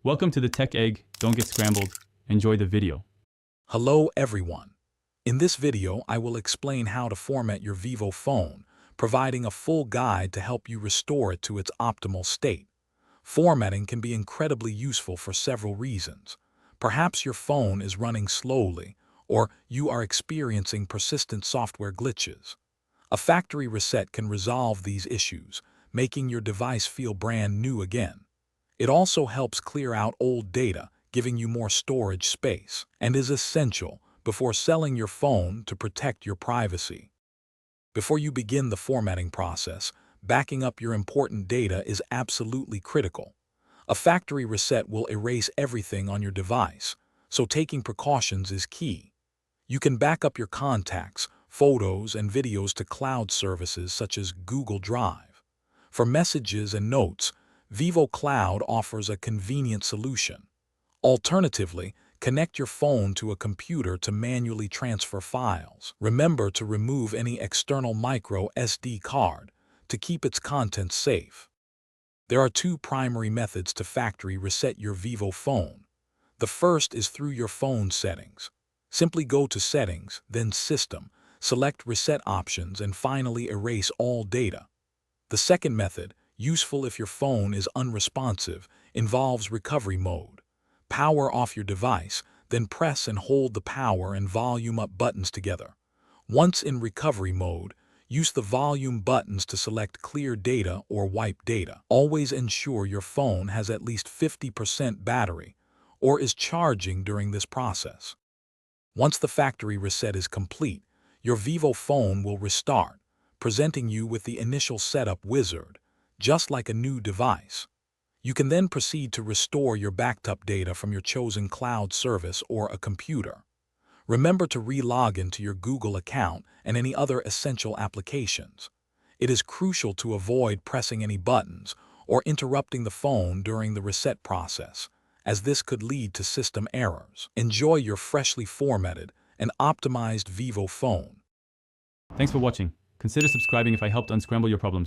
Welcome to the Tech Egg. Don't get scrambled. Enjoy the video. Hello everyone. In this video, I will explain how to format your Vivo phone, providing a full guide to help you restore it to its optimal state. Formatting can be incredibly useful for several reasons. Perhaps your phone is running slowly, or you are experiencing persistent software glitches. A factory reset can resolve these issues, making your device feel brand new again. It also helps clear out old data, giving you more storage space, and is essential before selling your phone to protect your privacy. Before you begin the formatting process, backing up your important data is absolutely critical. A factory reset will erase everything on your device, so taking precautions is key. You can back up your contacts, photos, and videos to cloud services such as Google Drive. For messages and notes, Vivo Cloud offers a convenient solution. Alternatively, connect your phone to a computer to manually transfer files. Remember to remove any external micro SD card to keep its contents safe. There are two primary methods to factory reset your Vivo phone. The first is through your phone settings. Simply go to Settings, then System, select Reset Options, and finally erase all data. The second method, useful if your phone is unresponsive, involves recovery mode. Power off your device, then press and hold the power and volume up buttons together. Once in recovery mode, use the volume buttons to select clear data or wipe data. Always ensure your phone has at least 50% battery or is charging during this process. Once the factory reset is complete, your Vivo phone will restart, presenting you with the initial setup wizard, just like a new device. You can then proceed to restore your backed up data from your chosen cloud service or a computer. Remember to re-log into your Google account and any other essential applications. It is crucial to avoid pressing any buttons or interrupting the phone during the reset process, as this could lead to system errors. Enjoy your freshly formatted and optimized Vivo phone. Thanks for watching. Consider subscribing if I helped unscramble your problems.